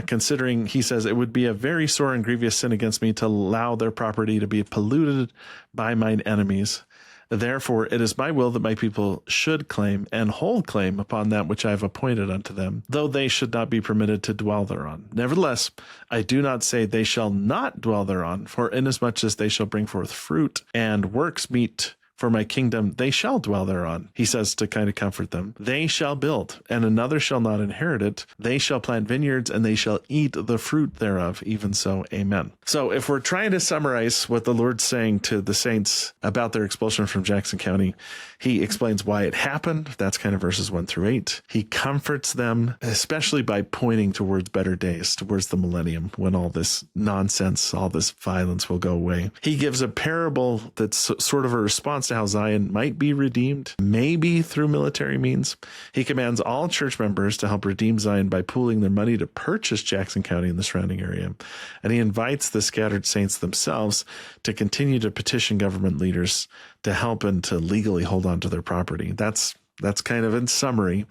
considering, he says, "It would be a very sore and grievous sin against me to allow their property to be polluted by mine enemies. Therefore, it is my will that my people should claim and hold claim upon that which I have appointed unto them, though they should not be permitted to dwell thereon. Nevertheless, I do not say they shall not dwell thereon, for inasmuch as they shall bring forth fruit and works meet for my kingdom, they shall dwell thereon." He says to kind of comfort them. "They shall build, and another shall not inherit it. They shall plant vineyards, and they shall eat the fruit thereof. Even so, amen." So if we're trying to summarize what the Lord's saying to the saints about their expulsion from Jackson County, he explains why it happened. That's kind of verses 1-8. He comforts them, especially by pointing towards better days, towards the millennium, when all this nonsense, all this violence will go away. He gives a parable that's sort of a response to how Zion might be redeemed, maybe through military means. He commands all church members to help redeem Zion by pooling their money to purchase Jackson County and the surrounding area. And he invites the scattered saints themselves to continue to petition government leaders to help and to legally hold on to their property. That's kind of, in summary,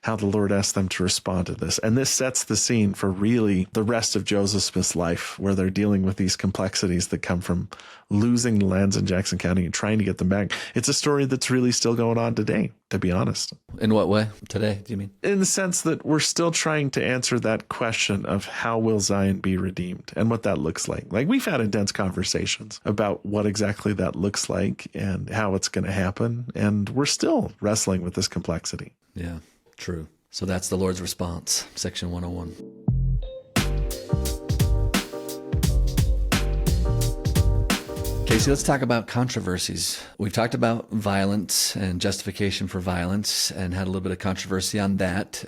how the Lord asked them to respond to this. And this sets the scene for really the rest of Joseph Smith's life, where they're dealing with these complexities that come from losing the lands in Jackson County and trying to get them back. It's a story that's really still going on today, to be honest. In what way today, do you mean? In the sense that we're still trying to answer that question of how will Zion be redeemed and what that looks like. We've had intense conversations about what exactly that looks like and how it's going to happen. And we're still wrestling with this complexity. Yeah, true. So that's the Lord's response, section 101. Casey, let's talk about controversies. We've talked about violence and justification for violence and had a little bit of controversy on that.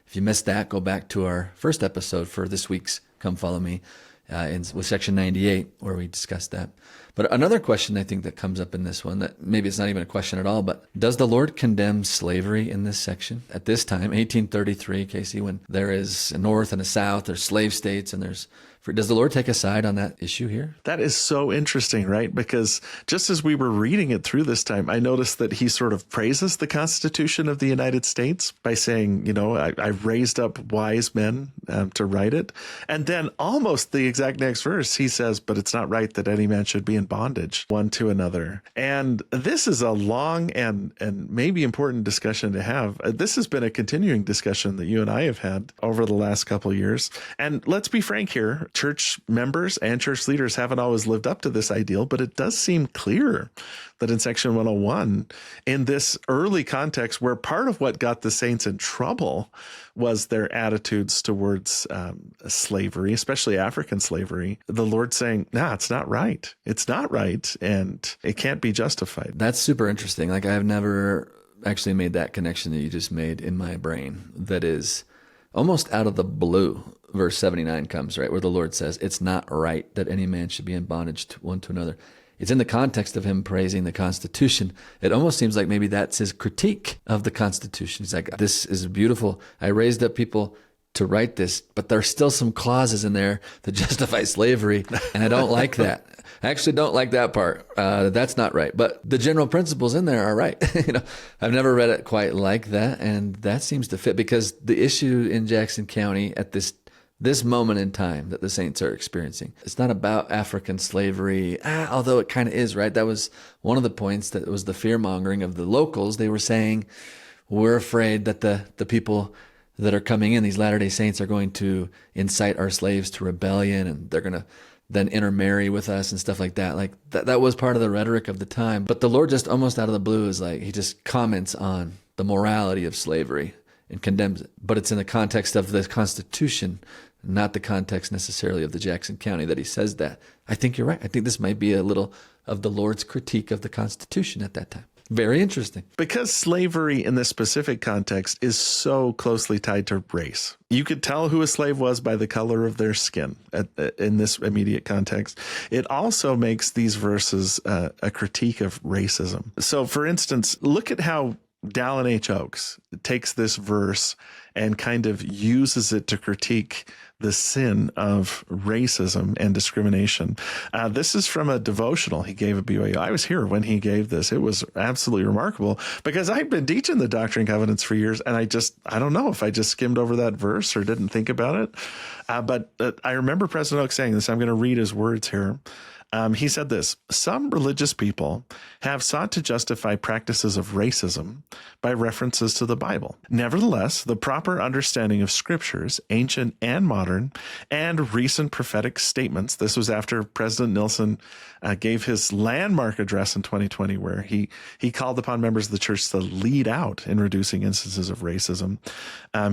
If you missed that, go back to our first episode for this week's Come Follow Me with section 98, where we discussed that. But another question I think that comes up in this one, that maybe it's not even a question at all, but does the Lord condemn slavery in this section? At this time, 1833, Casey, when there is a North and a South, there's slave states, and does the Lord take a side on that issue here? That is so interesting, right? Because just as we were reading it through this time, I noticed that he sort of praises the Constitution of the United States by saying, I raised up wise men to write it. And then almost the exact next verse, he says, but it's not right that any man should be in bondage one to another. And this is a long and maybe important discussion to have. This has been a continuing discussion that you and I have had over the last couple of years. And let's be frank here. Church members and church leaders haven't always lived up to this ideal, but it does seem clear that in section 101, in this early context where part of what got the saints in trouble was their attitudes towards slavery, especially African slavery, the Lord's saying, it's not right. It's not right, and it can't be justified. That's super interesting. Like, I've never actually made that connection that you just made in my brain. That is almost out of the blue. Verse 79 comes, right, where the Lord says, it's not right that any man should be in bondage one to another. It's in the context of him praising the Constitution. It almost seems like maybe that's his critique of the Constitution. He's like, this is beautiful. I raised up people to write this, but there's still some clauses in there that justify slavery, and I don't like that. I actually don't like that part. That's not right. But the general principles in there are right. I've never read it quite like that, and that seems to fit because the issue in Jackson County at this moment in time that the saints are experiencing, it's not about African slavery, although it kind of is, right? That was one of the points that was the fear-mongering of the locals. They were saying, we're afraid that the people that are coming in, these Latter-day Saints, are going to incite our slaves to rebellion, and they're going to then intermarry with us and stuff like that. Like that was part of the rhetoric of the time. But the Lord just almost out of the blue is like, he just comments on the morality of slavery and condemns it. But it's in the context of the Constitution, not the context necessarily of the Jackson County that he says that. I think you're right. I think this might be a little of the Lord's critique of the Constitution at that time. Very interesting. Because slavery in this specific context is so closely tied to race. You could tell who a slave was by the color of their skin in this immediate context. It also makes these verses a critique of racism. So, for instance, look at how Dallin H. Oakes takes this verse and kind of uses it to critique the sin of racism and discrimination. This is from a devotional he gave at BYU. I was here when he gave this. It was absolutely remarkable because I've been teaching the Doctrine and Covenants for years, and I don't know if I just skimmed over that verse or didn't think about it. But I remember President Oakes saying this. I'm going to read his words here. He said this: some religious people have sought to justify practices of racism by references to the Bible. Nevertheless, the proper understanding of scriptures, ancient and modern, and recent prophetic statements. This was after President Nilsson gave his landmark address in 2020, where he called upon members of the church to lead out in reducing instances of racism.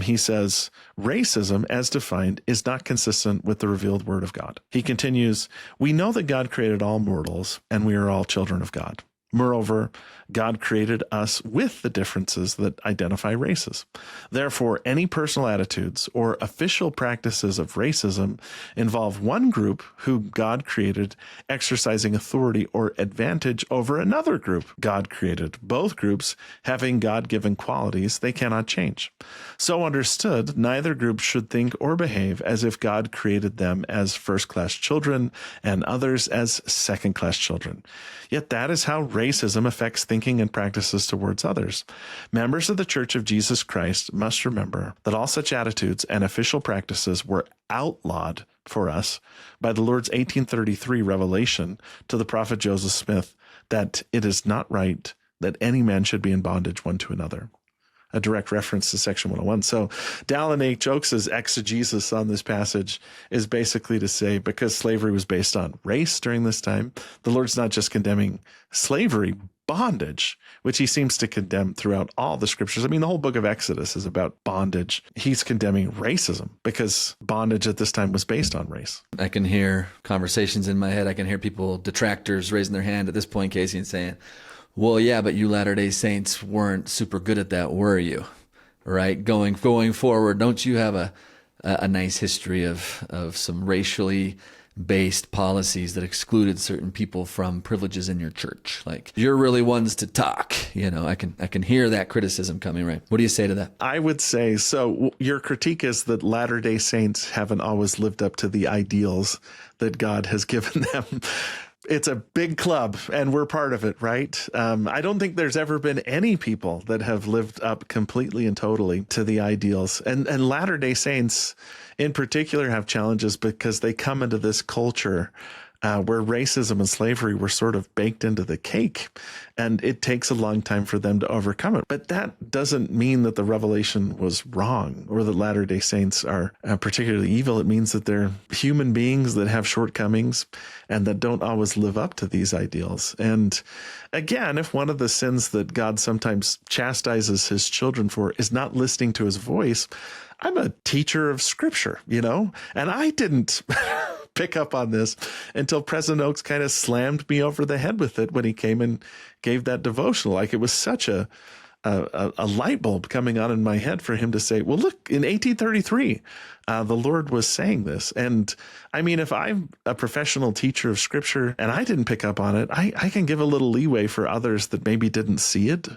He says, racism, as defined, is not consistent with the revealed word of God. He continues, we know that God created all mortals, and we are all children of God. Moreover, God created us with the differences that identify races. Therefore, any personal attitudes or official practices of racism involve one group who God created exercising authority or advantage over another group God created, both groups having God-given qualities they cannot change. So understood, neither group should think or behave as if God created them as first-class children and others as second-class children. Yet that is how racism affects thinking and practices towards others. Members of the Church of Jesus Christ must remember that all such attitudes and official practices were outlawed for us by the Lord's 1833 revelation to the prophet Joseph Smith that it is not right that any man should be in bondage one to another. a direct reference to Section 101. So Dallin H. Oakes' exegesis on this passage is basically to say, because slavery was based on race during this time, the Lord's not just condemning slavery, bondage, which he seems to condemn throughout all the scriptures. I mean, the whole book of Exodus is about bondage. He's condemning racism because bondage at this time was based on race. I can hear conversations in my head. I can hear people, detractors, raising their hand at this point, Casey, and saying, well, yeah, but you Latter-day Saints weren't super good at that, were you? Right? Going forward, don't you have a nice history of some racially based policies that excluded certain people from privileges in your church? Like, you're really ones to talk. I can hear that criticism coming, right? What do you say to that? I would say, so your critique is that Latter-day Saints haven't always lived up to the ideals that God has given them. It's a big club, and we're part of it, right? I don't think there's ever been any people that have lived up completely and totally to the ideals. And Latter-day Saints in particular have challenges because they come into this culture where racism and slavery were sort of baked into the cake, and it takes a long time for them to overcome it. But that doesn't mean that the revelation was wrong or that Latter-day Saints are particularly evil. It means that they're human beings that have shortcomings and that don't always live up to these ideals. And again, if one of the sins that God sometimes chastises his children for is not listening to his voice, I'm a teacher of scripture, and I didn't pick up on this until President Oakes kind of slammed me over the head with it when he came and gave that devotional. Like, it was such a light bulb coming on in my head for him to say, well, look, in 1833, the Lord was saying this. And I mean, if I'm a professional teacher of scripture and I didn't pick up on it, I can give a little leeway for others that maybe didn't see it,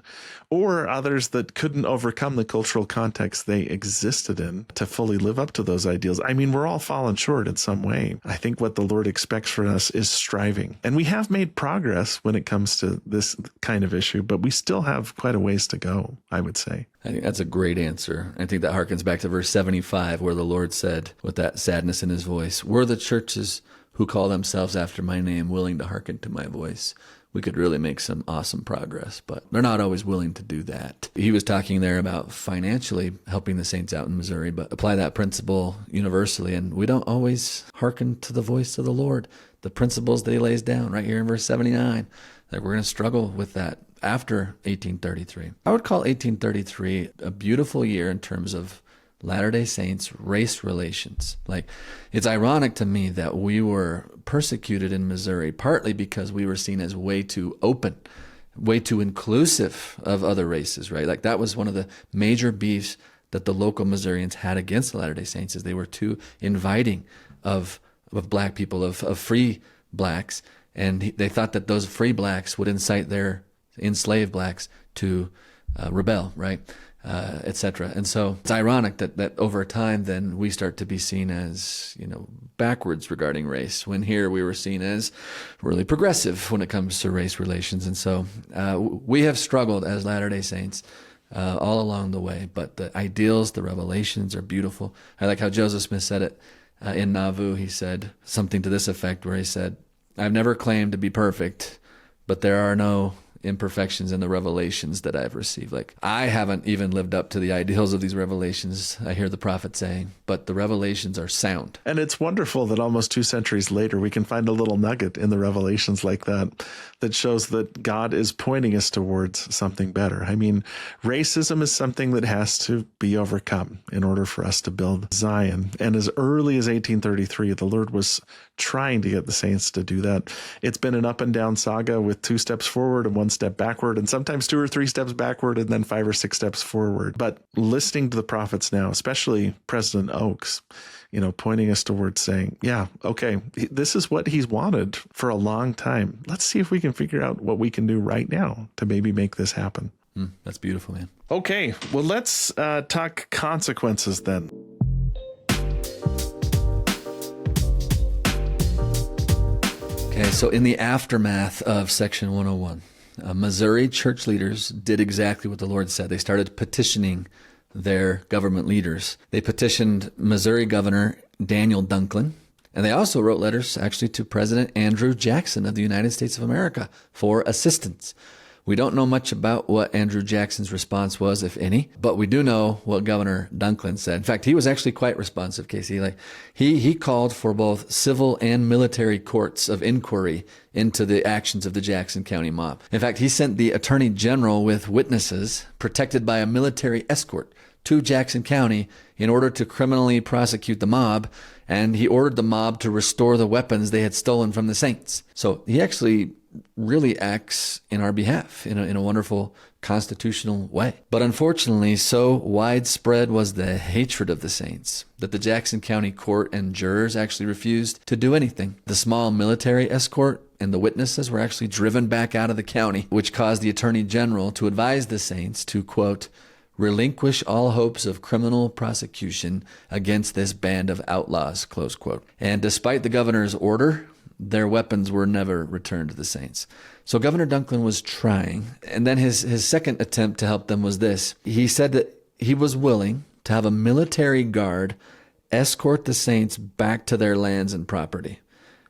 or others that couldn't overcome the cultural context they existed in to fully live up to those ideals. I mean, we're all fallen short in some way. I think what the Lord expects from us is striving. And we have made progress when it comes to this kind of issue, but we still have quite a ways to go, I would say. I think that's a great answer. I think that harkens back to verse 75, where the Lord said, with that sadness in his voice, were the churches who call themselves after my name willing to hearken to my voice, we could really make some awesome progress, but they're not always willing to do that. He was talking there about financially helping the saints out in Missouri, but apply that principle universally, and we don't always hearken to the voice of the Lord. The principles that he lays down right here in verse 79, that we're going to struggle with that after 1833. I would call 1833 a beautiful year in terms of Latter-day Saints race relations. Like, it's ironic to me that we were persecuted in Missouri partly because we were seen as way too open, way too inclusive of other races, right? Like, that was one of the major beefs that the local Missourians had against the Latter-day Saints, is they were too inviting of black people, of free blacks, and they thought that those free blacks would incite their enslaved blacks to rebel, right? Etc. And so it's ironic that over time then we start to be seen as, backwards regarding race, when here we were seen as really progressive when it comes to race relations. And so we have struggled as Latter-day Saints all along the way, but the ideals, the revelations are beautiful. I like how Joseph Smith said it in Nauvoo. He said something to this effect, where he said, I've never claimed to be perfect, but there are no imperfections in the revelations that I've received. Like, I haven't even lived up to the ideals of these revelations, I hear the prophet saying, but the revelations are sound. And it's wonderful that almost 2 centuries later, we can find a little nugget in the revelations like that shows that God is pointing us towards something better. I mean, racism is something that has to be overcome in order for us to build Zion. And as early as 1833, the Lord was trying to get the saints to do that. It's been an up and down saga with 2 steps forward and 1 step backward, and sometimes 2 or 3 steps backward and then 5 or 6 steps forward. But listening to the prophets now, especially President Oakes, pointing us towards saying, yeah, okay, this is what he's wanted for a long time. Let's see if we can figure out what we can do right now to maybe make this happen. That's beautiful, man. Okay, well, let's talk consequences then. Okay, so in the aftermath of Section 101, Missouri church leaders did exactly what the Lord said. They started petitioning their government leaders. They petitioned Missouri Governor Daniel Dunklin, and they also wrote letters actually to President Andrew Jackson of the United States of America for assistance. We don't know much about what Andrew Jackson's response was, if any, but we do know what Governor Dunklin said. In fact, he was actually quite responsive, Casey. He called for both civil and military courts of inquiry into the actions of the Jackson County mob. In fact, he sent the Attorney General with witnesses protected by a military escort to Jackson County in order to criminally prosecute the mob, and he ordered the mob to restore the weapons they had stolen from the saints. So he actually really acts in our behalf in a wonderful constitutional way. But unfortunately, so widespread was the hatred of the saints that the Jackson County court and jurors actually refused to do anything. The small military escort and the witnesses were actually driven back out of the county, which caused the Attorney General to advise the saints to, quote, relinquish all hopes of criminal prosecution against this band of outlaws, close quote. And despite the governor's order, their weapons were never returned to the saints. So Governor Dunklin was trying. And then his second attempt to help them was this. He said that he was willing to have a military guard escort the saints back to their lands and property.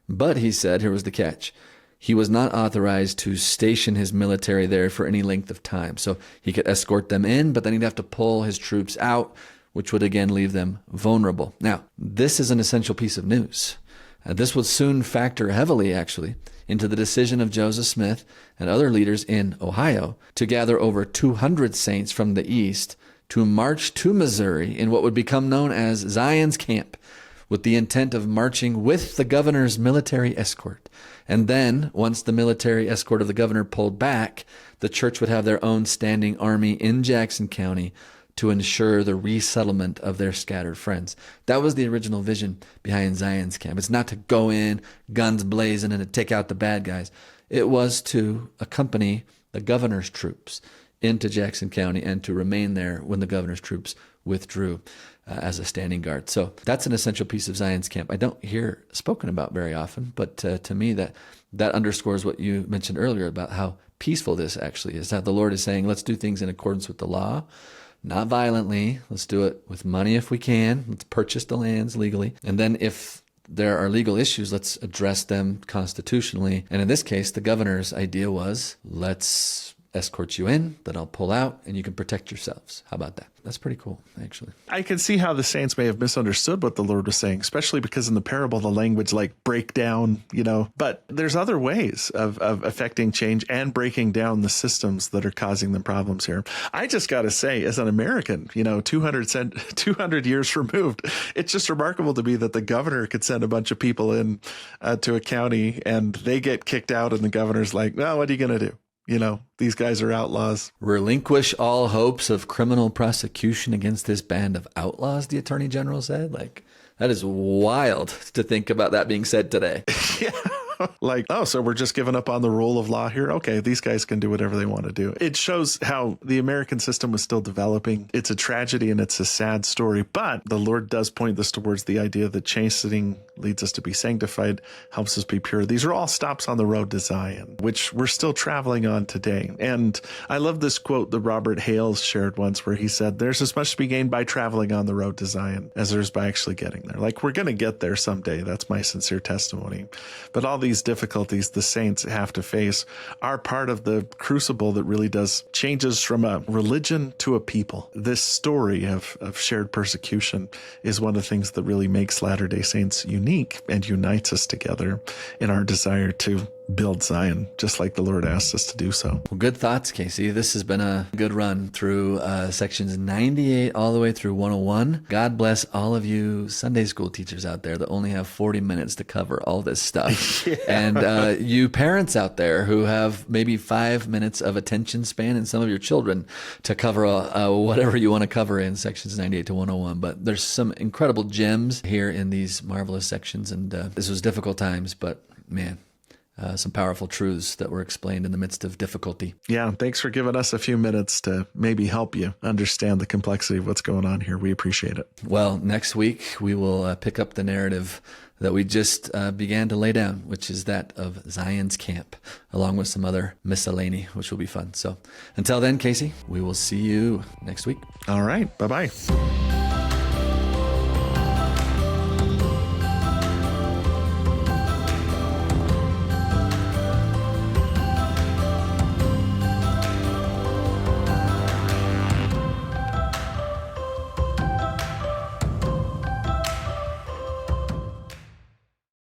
But he said, here was the catch, he was not authorized to station his military there for any length of time. So he could escort them in, but then he'd have to pull his troops out, which would again leave them vulnerable. Now, this is an essential piece of news. This would soon factor heavily, actually, into the decision of Joseph Smith and other leaders in Ohio to gather over 200 saints from the east to march to Missouri in what would become known as Zion's Camp, with the intent of marching with the governor's military escort. And then, once the military escort of the governor pulled back, the church would have their own standing army in Jackson County to ensure the resettlement of their scattered friends. That was the original vision behind Zion's Camp. It's not to go in, guns blazing, and to take out the bad guys. It was to accompany the governor's troops into Jackson County and to remain there when the governor's troops withdrew as a standing guard. So that's an essential piece of Zion's Camp. I don't hear spoken about very often, but to me that underscores what you mentioned earlier about how peaceful this actually is, how the Lord is saying, let's do things in accordance with the law, not violently. Let's do it with money if we can. Let's purchase the lands legally. And then if there are legal issues, let's address them constitutionally. And in this case, the governor's idea was, let's escort you in, then I'll pull out, and you can protect yourselves. How about that? That's pretty cool, actually. I can see how the saints may have misunderstood what the Lord was saying, especially because in the parable, the language like break down, but there's other ways of affecting change and breaking down the systems that are causing them problems here. I just got to say, as an American, 200 years removed, it's just remarkable to me that the governor could send a bunch of people in to a county and they get kicked out and the governor's like, well, what are you going to do? These guys are outlaws. Relinquish all hopes of criminal prosecution against this band of outlaws, the Attorney General said. That is wild to think about that being said today. Yeah. So we're just giving up on the rule of law here. Okay, these guys can do whatever they want to do. It shows how the American system was still developing. It's a tragedy and it's a sad story, but the Lord does point this towards the idea that chastening leads us to be sanctified, helps us be pure. These are all stops on the road to Zion, which we're still traveling on today. And I love this quote that Robert Hales shared once where he said, there's as much to be gained by traveling on the road to Zion as there is by actually getting there. We're going to get there someday. That's my sincere testimony. But all these difficulties the saints have to face are part of the crucible that really does changes from a religion to a people. This story of shared persecution is one of the things that really makes Latter-day Saints unique and unites us together in our desire to build Zion, just like the Lord asked us to do so. Well, good thoughts, Casey. This has been a good run through sections 98 all the way through 101. God bless all of you Sunday school teachers out there that only have 40 minutes to cover all this stuff. Yeah. And you parents out there who have maybe 5 minutes of attention span and some of your children to cover whatever you want to cover in sections 98 to 101. But there's some incredible gems here in these marvelous sections. And this was difficult times, but man, some powerful truths that were explained in the midst of difficulty. Yeah, thanks for giving us a few minutes to maybe help you understand the complexity of what's going on here. We appreciate it. Well, next week we will pick up the narrative that we just began to lay down, which is that of Zion's Camp, along with some other miscellany, which will be fun. So until then, Casey, we will see you next week. All right. Bye-bye.